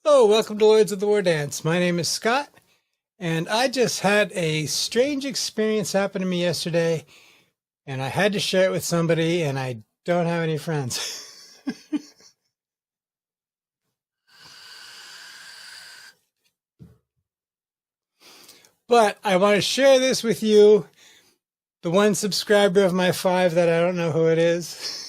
Oh, welcome to Lords of the War Dance. My name is Scott, and I just had a strange experience happen to me yesterday, and I had to share it with somebody, and I don't have any friends. But I want to share this with you, the one subscriber of my 5 that I don't know who it is.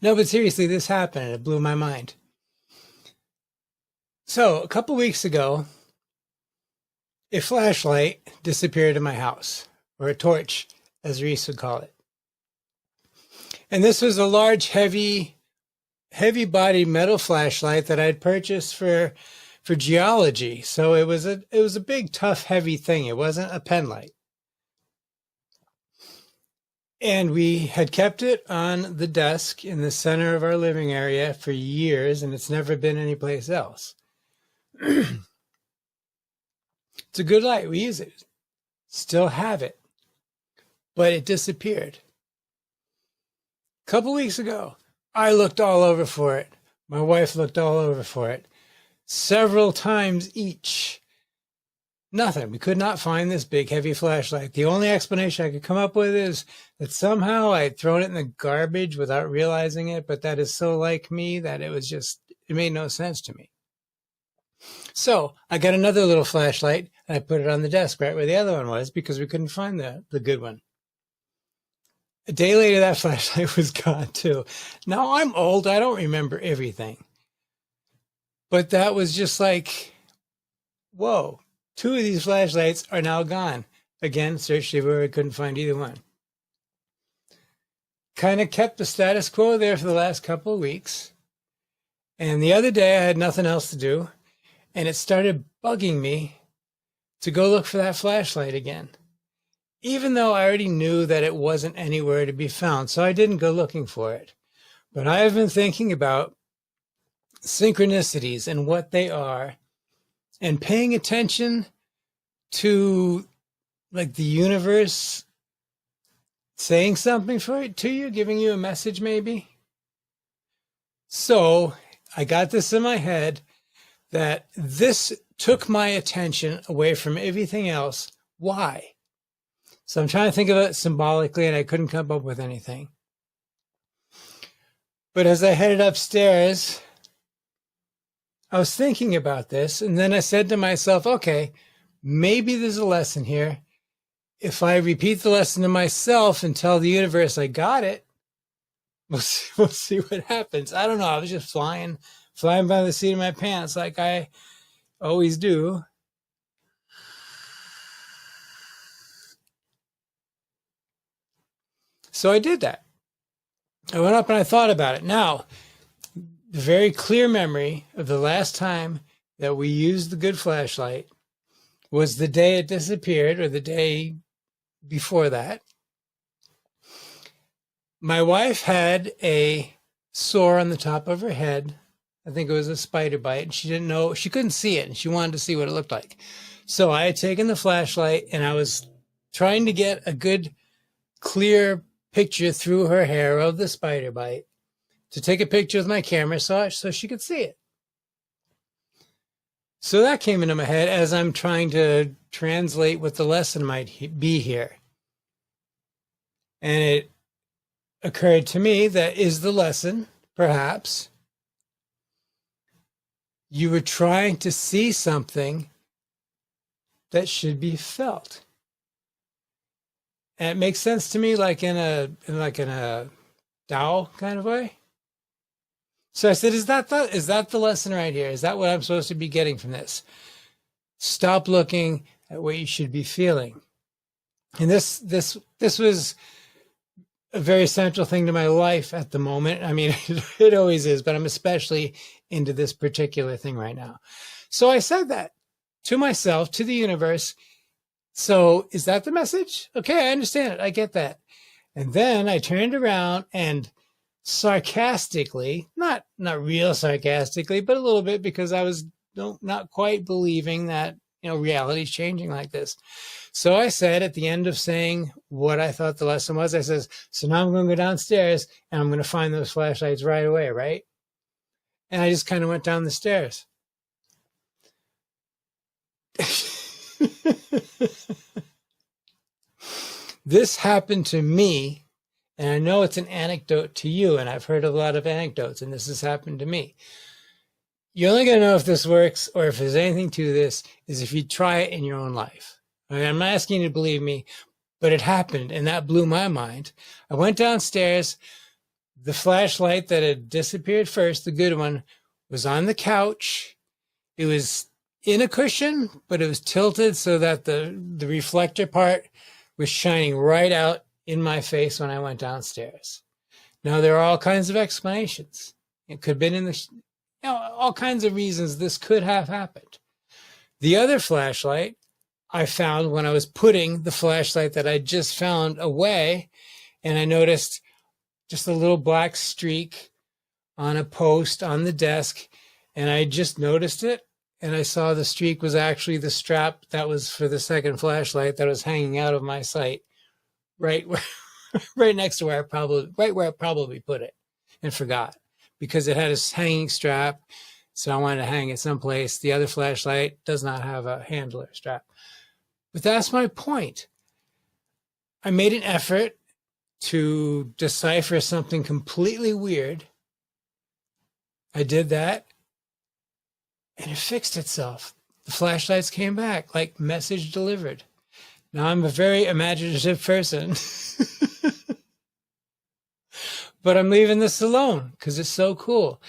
No, but seriously, this happened and it blew my mind. So, a couple weeks ago, a flashlight disappeared in my house, or a torch, as Reese would call it. And this was a large, heavy-bodied metal flashlight that I'd purchased for geology. So it was a big, tough, heavy thing. It wasn't a pen light. And we had kept it on the desk in the center of our living area for years, and it's never been anyplace else. It's a good light. We use it. Still have it. But it disappeared. A couple weeks ago, I looked all over for it. My wife looked all over for it. Several times each. Nothing. We could not find this big, heavy flashlight. The only explanation I could come up with is that somehow I had thrown it in the garbage without realizing it, but that is so like me that it made no sense to me. So I got another little flashlight and I put it on the desk right where the other one was because we couldn't find the good one. A day later, that flashlight was gone too. Now I'm old. I don't remember everything. But that was just like, whoa. 2 of these flashlights are now gone. Again, searched everywhere, couldn't find either one. Kind of kept the status quo there for the last couple of weeks. And the other day I had nothing else to do. And it started bugging me to go look for that flashlight again. Even though I already knew that it wasn't anywhere to be found. So I didn't go looking for it. But I have been thinking about synchronicities and what they are. And paying attention to, like, the universe saying something to you, giving you a message maybe. So I got this in my head that this took my attention away from everything else. Why? So I'm trying to think of it symbolically, and I couldn't come up with anything. But as I headed upstairs, I was thinking about this, and then I said to myself, okay, maybe there's a lesson here. If I repeat the lesson to myself and tell the universe I got it, we'll see what happens. I don't know. I was just flying by the seat of my pants like I always do. So I did that. I went up and I thought about it. Now, the very clear memory of the last time that we used the good flashlight was the day it disappeared, or the day before that. My wife had a sore on the top of her head. I think it was a spider bite, and she didn't know, she couldn't see it, and she wanted to see what it looked like. So I had taken the flashlight, and I was trying to get a good, clear picture through her hair of the spider bite, to take a picture with my camera so she could see it. So that came into my head as I'm trying to translate what the lesson might be here. And it occurred to me that is the lesson, perhaps, you were trying to see something that should be felt. And it makes sense to me like in a Tao kind of way. So I said, is that the lesson right here? Is that what I'm supposed to be getting from this? Stop looking at what you should be feeling. And this was a very central thing to my life at the moment. I mean, it always is, but I'm especially into this particular thing right now. So I said that to myself, to the universe. So is that the message? Okay, I understand it. I get that. And then I turned around and sarcastically, not real sarcastically, but a little bit, because I was not quite believing that, reality is changing like this. So I said at the end of saying what I thought the lesson was, I says, so now I'm going to go downstairs and I'm going to find those flashlights right away, right? And I just kind of went down the stairs. This happened to me, and I know it's an anecdote to you, and I've heard a lot of anecdotes, and this has happened to me. You're only going to know if this works or if there's anything to this is if you try it in your own life. I mean, I'm not asking you to believe me, but it happened, and that blew my mind. I went downstairs. The flashlight that had disappeared first, the good one, was on the couch. It was in a cushion, but it was tilted so that the reflector part was shining right out in my face when I went downstairs. Now, there are all kinds of explanations. It could have been in the, all kinds of reasons this could have happened. The other flashlight I found when I was putting the flashlight that I just found away, and I noticed just a little black streak on a post on the desk, and I just noticed it, and I saw the streak was actually the strap that was for the second flashlight that was hanging out of my sight, right where, right next to where I probably put it and forgot, because it had a hanging strap, so I wanted to hang it someplace. The other flashlight does not have a handler strap. But that's my point. I made an effort to decipher something completely weird. I did that, and it fixed itself. The flashlights came back, like message delivered. Now, I'm a very imaginative person, but I'm leaving this alone because it's so cool.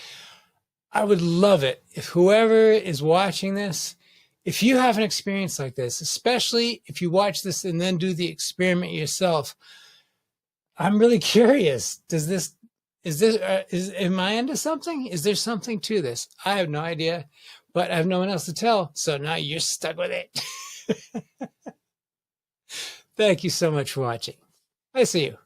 I would love it if whoever is watching this, if you have an experience like this, especially if you watch this and then do the experiment yourself, I'm really curious. Am I into something? Is there something to this? I have no idea, but I have no one else to tell. So now you're stuck with it. Thank you so much for watching. I see you.